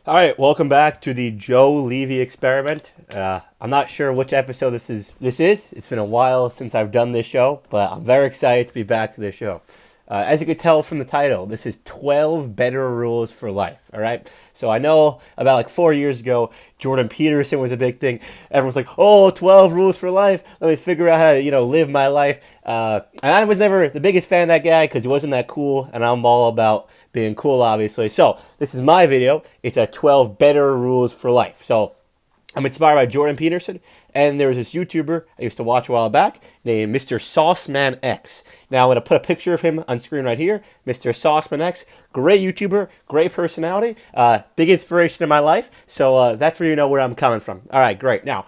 All right, welcome back to the Joe Levy experiment. I'm not sure which episode this is. It's been a while since I've done this show, but I'm very excited to be back to this show. As you could tell from the title, this is 12 better rules for life. All right. So I know about like 4 years ago, Jordan Peterson was a big thing. Everyone's like, "Oh, 12 rules for life. Let me figure out how to, live my life." And I was never the biggest fan of that guy because he wasn't that cool, and I'm all about being cool, obviously. So this is my video. It's a 12 better rules for life. So I'm inspired by Jordan Peterson, and there was this YouTuber I used to watch a while back named Mr. Sauceman X. Now I'm going to put a picture of him on screen right here. Mr. Sauceman X, great YouTuber, great personality, big inspiration in my life. So that's where you know where I'm coming from. All right, great. Now,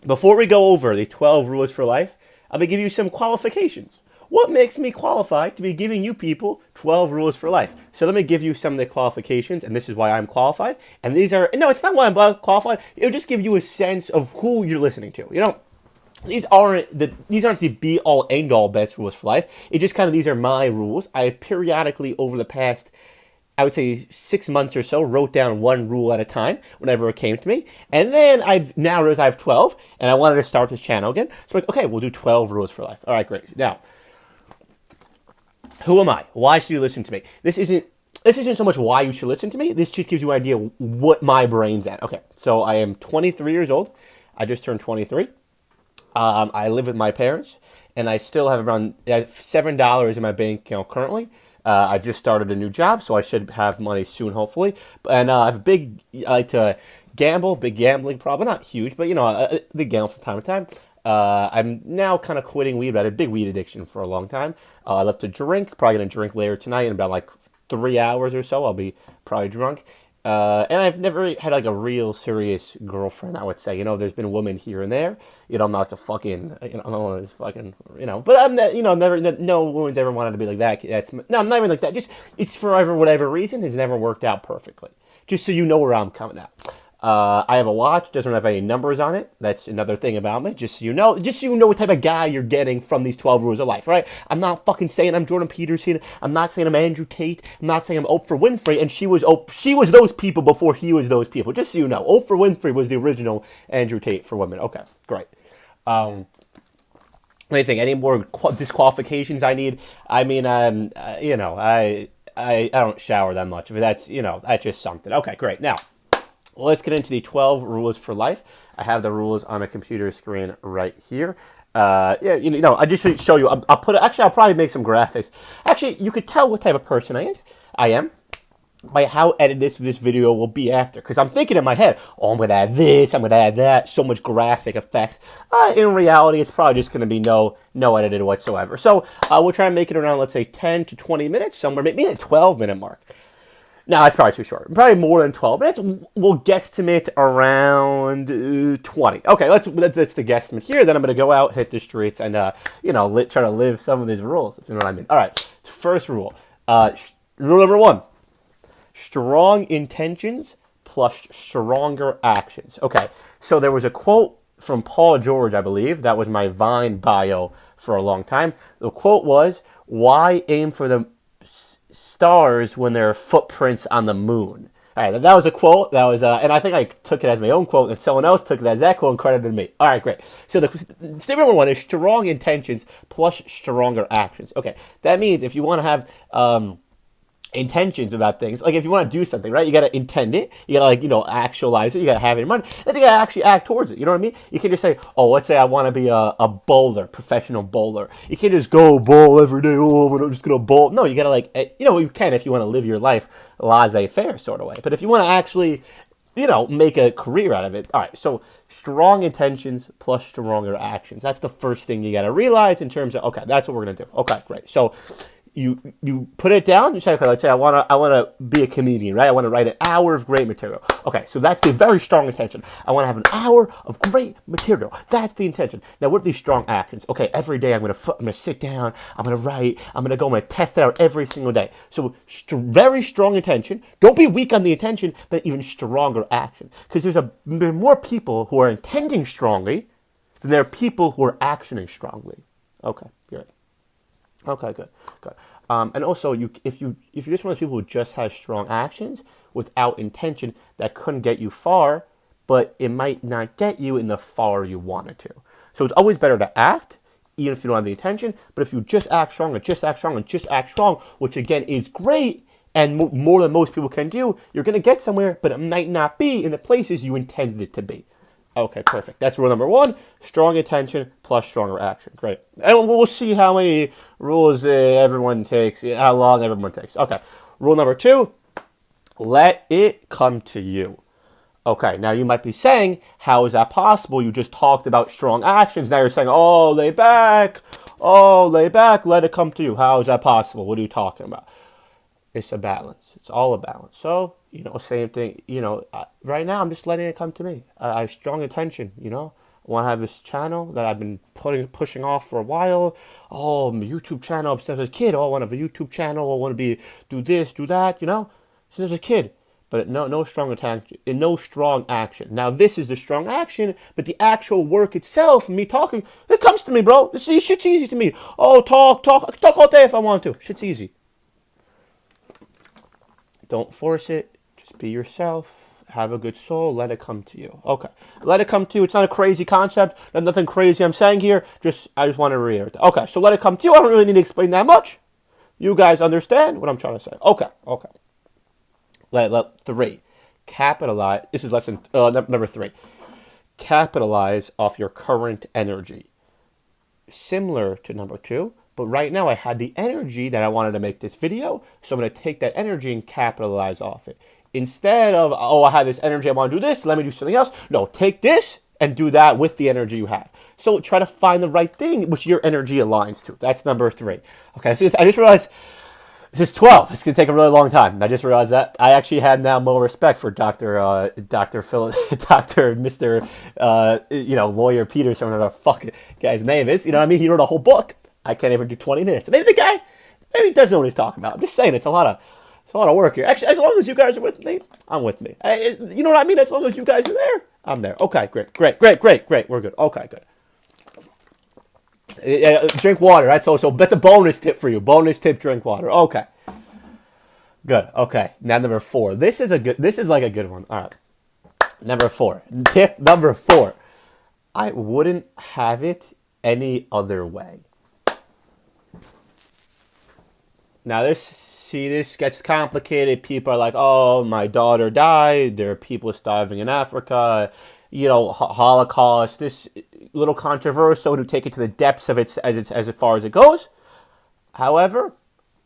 before we go over the 12 rules for life, I'm going to give you some qualifications. What makes me qualified to be giving you people 12 rules for life? So let me give you some of the qualifications, and this is why I'm qualified. And these are, no, it's not why I'm qualified. It'll just give you a sense of who you're listening to. These aren't the be-all, end-all best rules for life. It just kind of, these are my rules. I have periodically over the past, I would say 6 months or so, wrote down one rule at a time whenever it came to me. And then I've now realized I have 12, and I wanted to start this channel again. So I'm like, okay, we'll do 12 rules for life. All right, great. Now, who am I? Why should you listen to me? This isn't so much why you should listen to me. This just gives you an idea what my brain's at. Okay, so I am 23 years old. I just turned 23. I live with my parents, and I still have around $7 in my bank account currently. I just started a new job, so I should have money soon, hopefully. And I have I like to gamble, big gambling problem. Not huge, but I gamble from time to time. I'm now kind of quitting weed, but I had a big weed addiction for a long time. I love to drink, probably going to drink later tonight in about like 3 hours or so. I'll be probably drunk. And I've never had like a real serious girlfriend, I would say. There's been women here and there. I'm not like a fucking, I'm not one of those fucking, but I'm not, never, no woman's ever wanted to be like that. No, I'm not even like that. Just, it's for whatever reason, has never worked out perfectly. Just so you know where I'm coming at. I have a watch, doesn't have any numbers on it. That's another thing about me, just so you know what type of guy you're getting from these 12 rules of life, right? I'm not fucking saying I'm Jordan Peterson. I'm not saying I'm Andrew Tate. I'm not saying I'm Oprah Winfrey, and she was those people before he was those people. Just so you know, Oprah Winfrey was the original Andrew Tate for women. Okay, great. Let me think. Any more disqualifications I need? I mean, I don't shower that much. But that's just something. Okay, great. Now, well, let's get into the 12 rules for life. I have the rules on a computer screen right here. I just show you. I'll probably make some graphics. Actually, you could tell what type of person I am by how edited this video will be after. Because I'm thinking in my head, I'm going to add this, I'm going to add that, so much graphic effects. In reality, it's probably just going to be no edited whatsoever. So we'll try and make it around, let's say, 10 to 20 minutes, somewhere, maybe a 12-minute mark. No, that's probably too short. Probably more than 12 minutes. We'll guesstimate around 20. Okay, that's the guesstimate here. Then I'm going to go out, hit the streets, and try to live some of these rules, if you know what I mean. All right, first rule. Rule number 1. Strong intentions plus stronger actions. Okay, so there was a quote from Paul George, I believe. That was my Vine bio for a long time. The quote was, "Why aim for the stars when there are footprints on the moon?" All right, that was a quote. That was, and I think I took it as my own quote, and someone else took it as that quote and credited me. All right, great. So the statement number 1 is strong intentions plus stronger actions. Okay, that means if you want to have intentions about things, like if you want to do something, right, you got to intend it, you got to actualize it, you got to have it in mind, then you got to actually act towards it. You know what I mean? You can't just say, oh, let's say I want to be a bowler, professional bowler. You can't just go bowl every day. Oh, I'm just gonna bowl. No, you got to you can if you want to live your life laissez-faire sort of way. But if you want to actually make a career out of it. All right, so strong intentions plus stronger actions. That's the first thing you got to realize in terms of, okay, that's what we're gonna do. Okay, great. So you put it down. You say, okay, let's say I want to be a comedian, right? I want to write an hour of great material. Okay, so that's the very strong intention. I want to have an hour of great material. That's the intention. Now, what are these strong actions? Okay, every day I'm gonna sit down. I'm gonna write. I'm gonna test it out every single day. So very strong intention. Don't be weak on the intention, but even stronger action. Because there are more people who are intending strongly than there are people who are actioning strongly. Okay, good. Okay, good. And also, if you're just one of those people who just has strong actions without intention, that couldn't get you far, but it might not get you in the far you wanted to. So it's always better to act, even if you don't have the intention. But if you just act strong and just act strong and just act strong, which again is great and more than most people can do, you're going to get somewhere, but it might not be in the places you intended it to be. Okay, perfect. That's rule number 1. Strong intention plus stronger action. Great. And we'll see how many rules everyone takes, how long everyone takes. Okay. Rule number 2, let it come to you. Okay, now you might be saying, how is that possible? You just talked about strong actions. Now you're saying, lay back, let it come to you. How is that possible? What are you talking about? It's a balance. It's all a balance. So, same thing, right now I'm just letting it come to me. I have strong intention, I want to have this channel that I've been pushing off for a while. Oh, my YouTube channel, since I was a kid. I want to have a YouTube channel. I want to do this, do that, since I was a kid. But no strong attention, no strong action. Now this is the strong action, but the actual work itself, me talking, it comes to me, bro. Shit's easy to me. Oh, talk all day if I want to. Shit's easy. Don't force it. Just be yourself. Have a good soul. Let it come to you. Okay. Let it come to you. It's not a crazy concept. There's nothing crazy I'm saying here. I just want to reiterate that. Okay, so let it come to you. I don't really need to explain that much. You guys understand what I'm trying to say. Okay. Let 3. Capitalize. This is lesson number 3. Capitalize off your current energy. Similar to number 2. But right now I had the energy that I wanted to make this video, so I'm going to take that energy and capitalize off it. Instead of, I have this energy, I want to do this, let me do something else. No, take this and do that with the energy you have. So try to find the right thing which your energy aligns to. That's number 3. Okay, so I just realized this is 12. It's going to take a really long time. I just realized that. I actually have now more respect for Dr. Phil, Mr. Lawyer Peterson, whatever the fuck guy's name is. You know what I mean? He wrote a whole book. I can't even do 20 minutes. Maybe the guy, maybe he doesn't know what he's talking about. I'm just saying it's a lot of work here. Actually, as long as you guys are with me, I'm with me. You know what I mean? As long as you guys are there, I'm there. Okay, great. We're good. Okay, good. Drink water. That's a bonus tip for you. Bonus tip: drink water. Okay. Good. Okay. Now number 4. This is like a good one. All right. Number 4. Tip number 4. I wouldn't have it any other way. Now this gets complicated. People are like, oh, my daughter died. There are people starving in Africa. Holocaust. This little controversial to take it to the depths of it as far as it goes. However,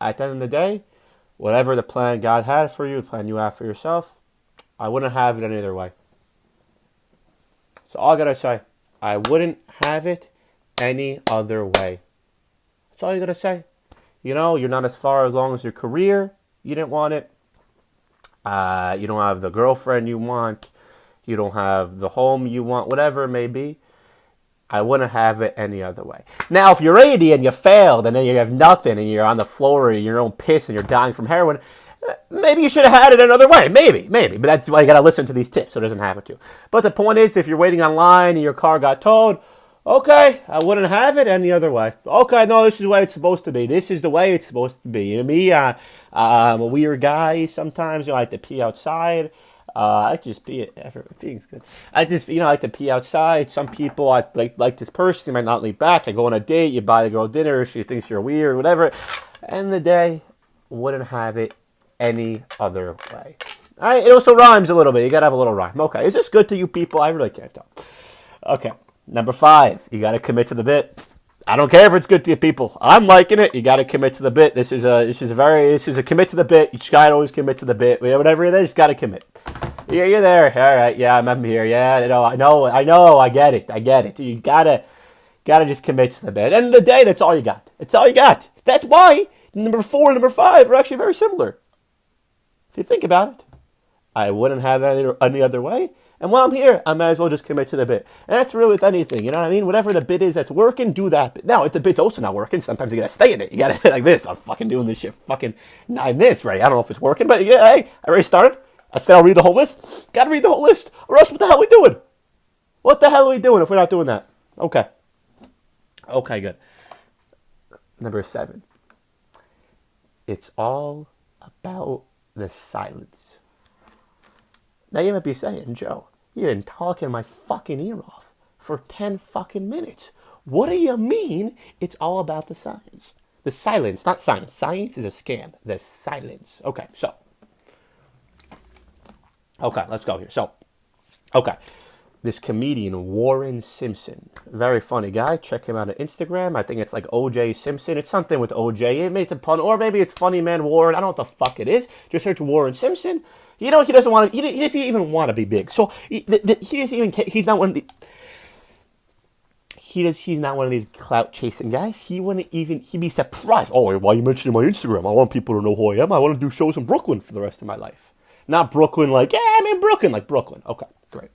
at the end of the day, whatever the plan God had for you, the plan you have for yourself, I wouldn't have it any other way. So all I gotta say, I wouldn't have it any other way. That's all you gotta say. You're not as far along as your career. You didn't want it. You don't have the girlfriend you want. You don't have the home you want, whatever it may be. I wouldn't have it any other way. Now, if you're 80 and you failed and then you have nothing and you're on the floor and you're on piss and you're dying from heroin, maybe you should have had it another way. Maybe. But that's why you got to listen to these tips so it doesn't happen to you. But the point is, if you're waiting online and your car got towed, okay, I wouldn't have it any other way. Okay, no, this is the way it's supposed to be. This is the way it's supposed to be. Me, I'm a weird guy sometimes. I like to pee outside. I just pee it. Peeing's good. I like to pee outside. Some people, like this person, they might not leave back. I go on a date, you buy the girl dinner, she thinks you're weird, whatever. End of the day, wouldn't have it any other way. All right, it also rhymes a little bit. You got to have a little rhyme. Okay, is this good to you people? I really can't tell. Okay. Number 5, you got to commit to the bit. I don't care if it's good to you people. I'm liking it. You got to commit to the bit. This is a commit to the bit. You just got to always commit to the bit. Whatever it is, you just got to commit. You're there. All right. Yeah, I'm here. Yeah, I know. I get it. You gotta just commit to the bit. At the end of the day, that's all you got. It's all you got. That's why number 4 and number 5 are actually very similar. If you think about it, I wouldn't have any other way. And while I'm here, I might as well just commit to the bit. And that's really with anything, you know what I mean? Whatever the bit is that's working, do that bit. Now, if the bit's also not working, sometimes you gotta stay in it. You gotta, like this, I'm fucking doing this shit fucking 9 minutes ready. I don't know if it's working, but yeah, hey, I already started. I said I'll read the whole list. Gotta read the whole list. Or else what the hell are we doing? What the hell are we doing if we're not doing that? Okay, good. Number 7. It's all about the silence. Now you might be saying, Joe, you've been talking my fucking ear off for 10 fucking minutes. What do you mean it's all about the science? The silence, not science. Science is a scam. The silence. Okay, let's go here. Okay. This comedian, Warren Simpson. Very funny guy. Check him out on Instagram. I think it's like OJ Simpson. It's something with OJ. It makes a pun. Or maybe it's Funny Man Warren. I don't know what the fuck it is. Just search Warren Simpson. You know, he doesn't want to, he doesn't even want to be big. So he doesn't even care. He's not one of the, he's not one of these clout chasing guys. He'd be surprised. Oh, why are you mentioning my Instagram? I want people to know who I am. I want to do shows in Brooklyn for the rest of my life. Not Brooklyn like, yeah, I'm in Brooklyn, like Brooklyn. Okay, great.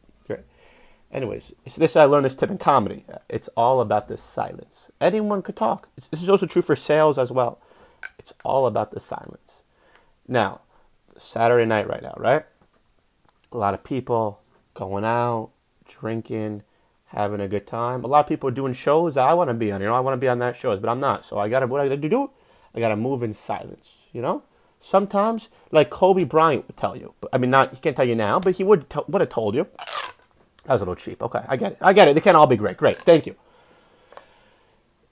Anyways, so I learned this tip in comedy. It's all about the silence. Anyone could talk. This is also true for sales as well. It's all about the silence. Now, Saturday night right now, right? A lot of people going out, drinking, having a good time. A lot of people are doing shows that I want to be on. I want to be on that shows, but I'm not. So what I got to do? I got to move in silence, Sometimes, like Kobe Bryant would tell you. He can't tell you now, but he would have told you. That was a little cheap. Okay, I get it. They can't all be great. Great, thank you.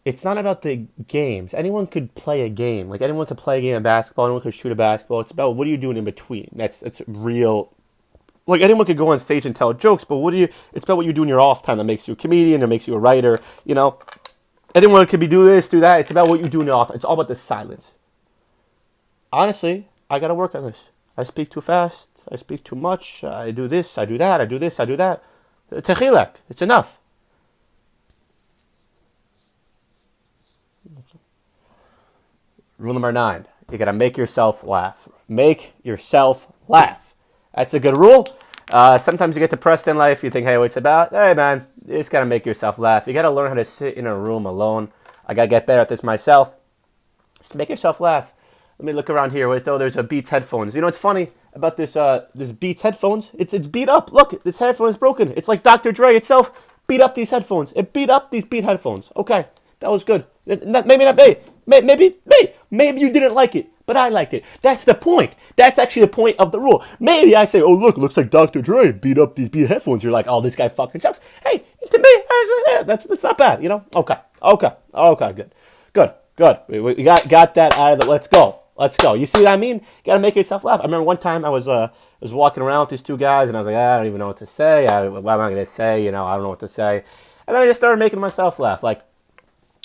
It's not about the games. Anyone could play a game. Like, anyone could play a game of basketball. Anyone could shoot a basketball. It's about what are you doing in between. That's real. Like, anyone could go on stage and tell jokes, but it's about what you do in your off time that makes you a comedian, that makes you a writer, Anyone could do this, do that. It's about what you do in your off time. It's all about the silence. Honestly, I got to work on this. I speak too fast. I speak too much. I do this. I do that. I do this. I do that. Tehilek. It's enough. Rule number 9. You got to make yourself laugh. Make yourself laugh. That's a good rule. Sometimes you get depressed in life. You think, hey, what's about? Hey, man, you just got to make yourself laugh. You got to learn how to sit in a room alone. I got to get better at this myself. Just make yourself laugh. Let me look around here. There's a Beats headphones. You know what's funny about this Beats headphones? It's beat up. Look, this headphone is broken. It's like Dr. Dre itself beat up these headphones. It beat up these Beat headphones. Okay, that was good. Maybe not me. Maybe you didn't like it, but I liked it. That's the point. That's actually the point of the rule. Maybe I say, oh, look, looks like Dr. Dre beat up these Beat headphones. You're like, oh, this guy fucking sucks. Hey, to me, that's not bad, Okay, good. We got that out of the, let's go. You see what I mean? Got to make yourself laugh. I remember one time I was walking around with these two guys, and I was like, I don't even know what to say. What am I going to say? I don't know what to say. And then I just started making myself laugh. Like,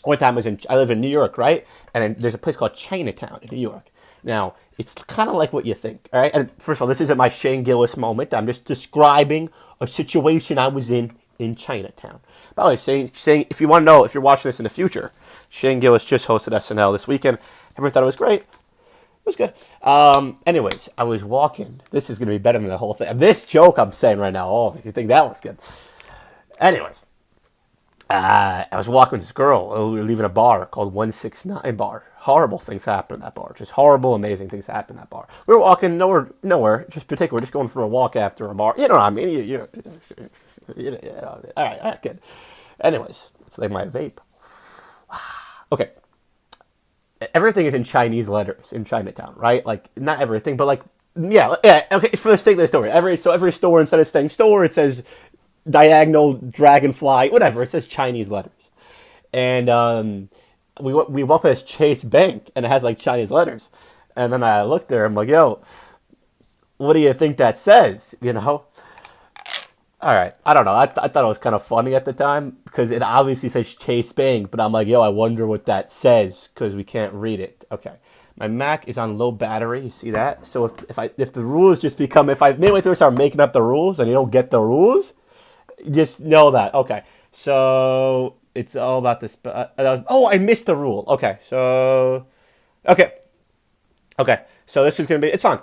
one time I live in New York, right? And there's a place called Chinatown in New York. Now, it's kind of like what you think, all right? And first of all, this isn't my Shane Gillis moment. I'm just describing a situation I was in Chinatown. By the way, saying if you want to know, if you're watching this in the future, Shane Gillis just hosted SNL this weekend. Everyone thought it was great. It was good. Anyways, I was walking. This is going to be better than the whole thing. This joke I'm saying right now, oh, you think that was good. Anyways, I was walking with this girl. We were leaving a bar called 169 Bar. Horrible things happen in that bar. Just horrible, amazing things happen in that bar. We were walking nowhere, just particular, just going for a walk after a bar. You know what I mean? All right, good. Anyways, it's like my vape. Okay. Everything is in Chinese letters in Chinatown, right? Like, not everything, but like, yeah, okay, for the sake of the story. Every store, instead of saying store, it says diagonal, dragonfly, whatever. It says Chinese letters. And we walk past Chase Bank, and it has like Chinese letters. And then I looked there, I'm like, yo, what do you think that says, All right, I don't know. I thought it was kind of funny at the time because it obviously says Chase Bank, but I'm like, yo, I wonder what that says because we can't read it. Okay, my Mac is on low battery. You see that? So if the rules just become midway through I start making up the rules and you don't get the rules, just know that. Okay, so it's all about this. I missed the rule. Okay, so so this is gonna be. It's fine.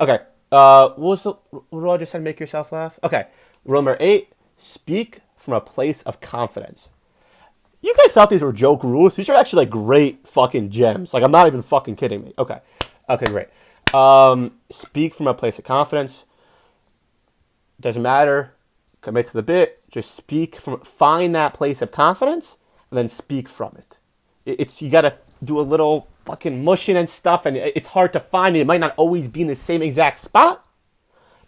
Okay. What do I just say? Make yourself laugh. Okay. Rule number 8, speak from a place of confidence. You guys thought these were joke rules? These are actually like great fucking gems. Like, I'm not even fucking kidding me. Okay, great. Speak from a place of confidence. Doesn't matter. Commit to the bit. Just find that place of confidence and then speak from it. You got to do a little fucking mushing and stuff, and it's hard to find it. It might not always be in the same exact spot,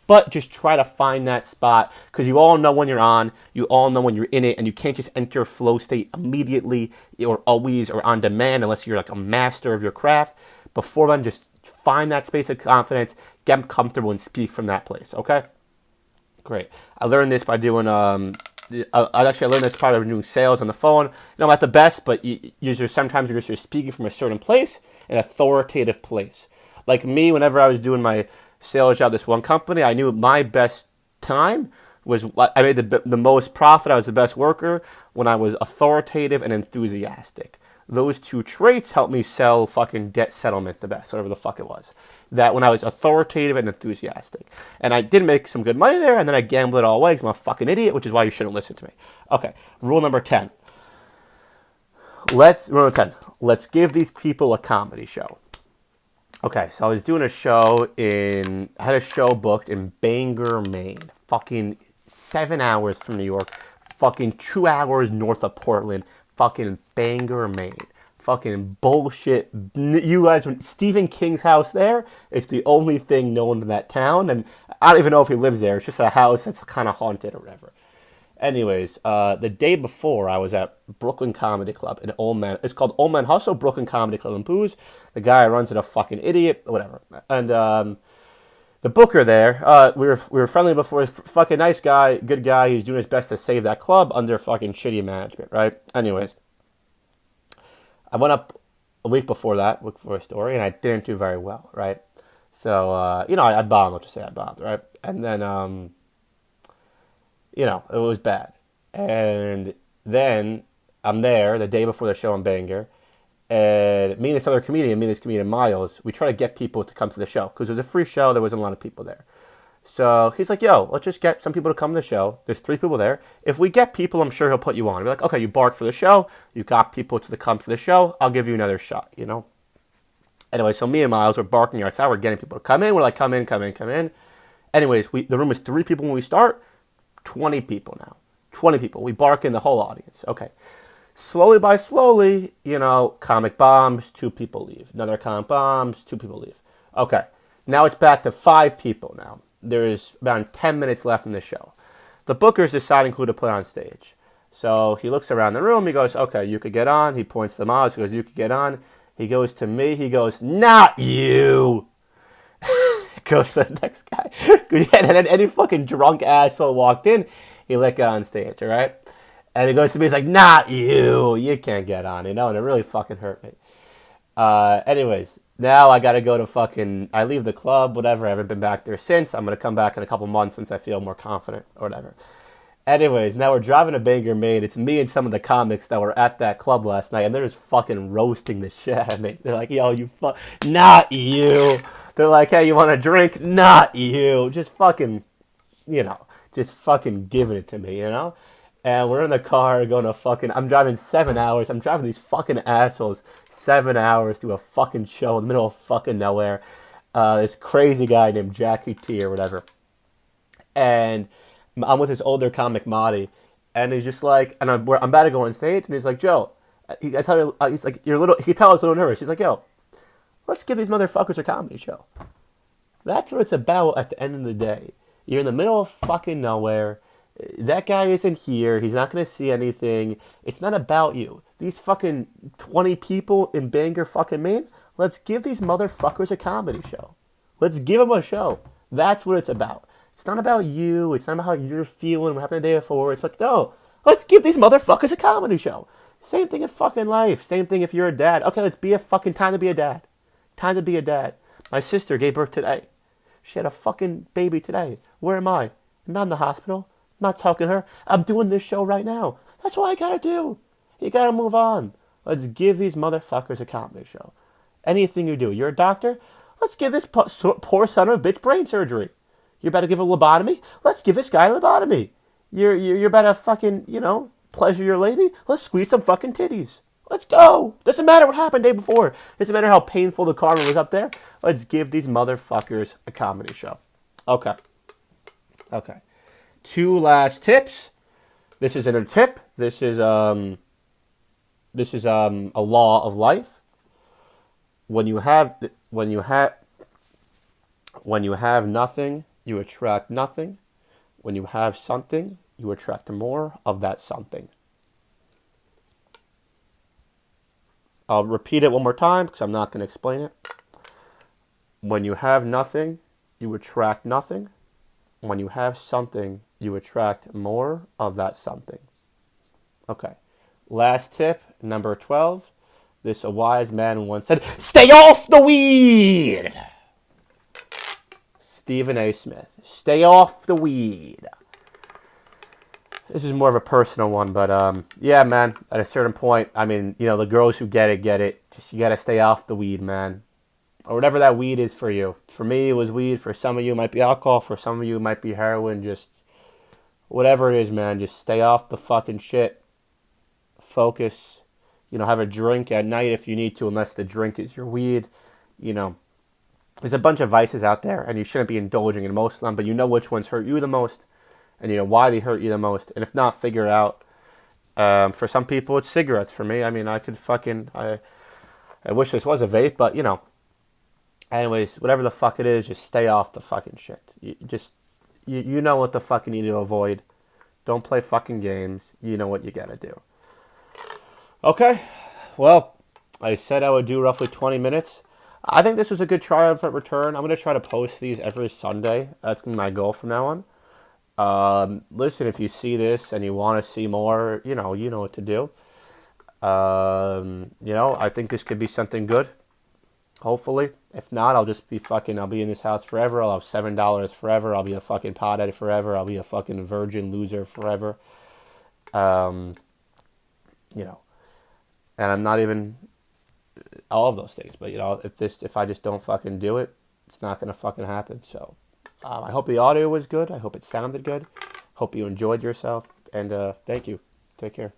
but just try to find that spot, because you all know when you're on, you all know when you're in it, and you can't just enter flow state immediately or always or on demand unless you're like a master of your craft. Before then, just find that space of confidence, get comfortable, and speak from that place, okay? Great. I learned this by doing, I learned this probably by doing sales on the phone. You know, I'm not the best, but sometimes you're just speaking from a certain place, an authoritative place. Like me, whenever I was doing my sales job, this one company, I knew my best time was, I made the most profit, I was the best worker when I was authoritative and enthusiastic. Those two traits helped me sell fucking debt settlement the best, whatever the fuck it was. That when I was authoritative and enthusiastic. And I did make some good money there, and then I gambled it all away because I'm a fucking idiot, which is why you shouldn't listen to me. Okay, rule number 10. Rule number 10. Let's give these people a comedy show. Okay, so I was doing I had a show booked in Bangor, Maine. Fucking 7 hours from New York. Fucking 2 hours north of Portland. Fucking Bangor, Maine. Fucking bullshit. You guys, Stephen King's house there is the only thing known in that town, and I don't even know if he lives there. It's just a house that's kind of haunted or whatever. Anyways, the day before, I was at Brooklyn Comedy Club in Old Man. It's called Old Man Hustle, Brooklyn Comedy Club in Booze. The guy who runs it, a fucking idiot, whatever. And the booker there, we were friendly before. He's fucking nice guy, good guy. He's doing his best to save that club under fucking shitty management, right? Anyways, I went up a week before a story, and I didn't do very well, right? So, I bombed. Let's just say I bombed, right? And then, it was bad. And then I'm there the day before the show in Bangor, and me and this other comedian, Miles, we try to get people to come to the show because it was a free show. There wasn't a lot of people there. So he's like, yo, let's just get some people to come to the show. There's 3 people there. If we get people, I'm sure he'll put you on. We're like, okay, you barked for the show. You got people to come to the show. I'll give you another shot, Anyway, so me and Miles were barking outside. We're getting people to come in. We're like, come in. Anyways, the room is 3 people when we start. 20 people now. 20 people. We bark in the whole audience. Okay. Slowly, comic bombs, 2 people leave. Another comic bombs, 2 people leave. Okay. Now it's back to 5 people now. There's about 10 minutes left in the show. The booker's deciding who to put on stage. So he looks around the room. He goes, okay, you could get on. He points to Miles. He goes, you could get on. He goes to me. He goes, not you. Goes to the next guy. And then any fucking drunk asshole walked in. He let go on stage, all right? And he goes to me. He's like, not you. You can't get on, And it really fucking hurt me. Anyways, now I got to go to I leave the club, whatever. I haven't been back there since. I'm going to come back in a couple months once I feel more confident or whatever. Anyways, now we're driving to Bangor, Maine. It's me and some of the comics that were at that club last night, and they're just fucking roasting the shit out of me. They're like, yo, not you. They're like, hey, you want a drink? Not you. Just fucking, just fucking giving it to me, And we're in the car going to I'm driving 7 hours. I'm driving these fucking assholes 7 hours to a fucking show in the middle of fucking nowhere. This crazy guy named Jackie T or whatever. And I'm with this older comic, Marty. And he's just like, and I'm about to go on stage. And he's like, Joe, I tell you, he's like, he can tell I was a little nervous. He's like, yo, let's give these motherfuckers a comedy show. That's what it's about at the end of the day. You're in the middle of fucking nowhere. That guy isn't here. He's not going to see anything. It's not about you. These fucking 20 people in Bangor fucking Maine, let's give these motherfuckers a comedy show. Let's give them a show. That's what it's about. It's not about you. It's not about how you're feeling, what happened the day before. It's like, no, let's give these motherfuckers a comedy show. Same thing in fucking life. Same thing if you're a dad. Okay, let's be a fucking time to be a dad. Time to be a dad. My sister gave birth today. She had a fucking baby today. Where am I? I'm not in the hospital. I'm not talking to her. I'm doing this show right now. That's what I gotta do. You gotta move on. Let's give these motherfuckers a comedy show. Anything you do. You're a doctor? Let's give this poor son of a bitch brain surgery. You're about to give a lobotomy? Let's give this guy a lobotomy. You're about to fucking, pleasure your lady? Let's squeeze some fucking titties. Let's go. Doesn't matter what happened the day before. Doesn't matter how painful the karma was up there. Let's give these motherfuckers a comedy show. Okay. 2 last tips. This isn't a tip. This is a law of life. when you have when you have when you have nothing, you attract nothing. When you have something, you attract more of that something. I'll repeat it one more time because I'm not going to explain it. When you have nothing, you attract nothing. When you have something, you attract more of that something. Okay. Last tip, number 12. This a wise man once said, "Stay off the weed." Stephen A. Smith. Stay off the weed. This is more of a personal one, but yeah, man. At a certain point, I mean, the girls who get it, get it. Just you gotta stay off the weed, man, or whatever that weed is for you. For me, it was weed. For some of you, it might be alcohol. For some of you, it might be heroin. Just whatever it is, man. Just stay off the fucking shit. Focus. Have a drink at night if you need to, unless the drink is your weed. There's a bunch of vices out there, and you shouldn't be indulging in most of them, but you know which ones hurt you the most, and why they hurt you the most. And if not, figure it out. For some people, it's cigarettes. For me, I mean, I wish this was a vape, but, anyways, whatever the fuck it is, just stay off the fucking shit. You know what the fuck you need to avoid. Don't play fucking games. You know what you gotta do. Okay, well, I said I would do roughly 20 minutes. I think this was a good triumphant return. I'm going to try to post these every Sunday. That's going to be my goal from now on. Listen, if you see this and you want to see more, you know what to do. I think this could be something good. Hopefully. If not, I'll be in this house forever. I'll have $7 forever. I'll be a fucking pothead forever. I'll be a fucking virgin loser forever. And I'm not even all of those things, but if I just don't fucking do it, it's not gonna fucking happen. So, I hope the audio was good. I hope it sounded good. Hope you enjoyed yourself, and thank you. Take care.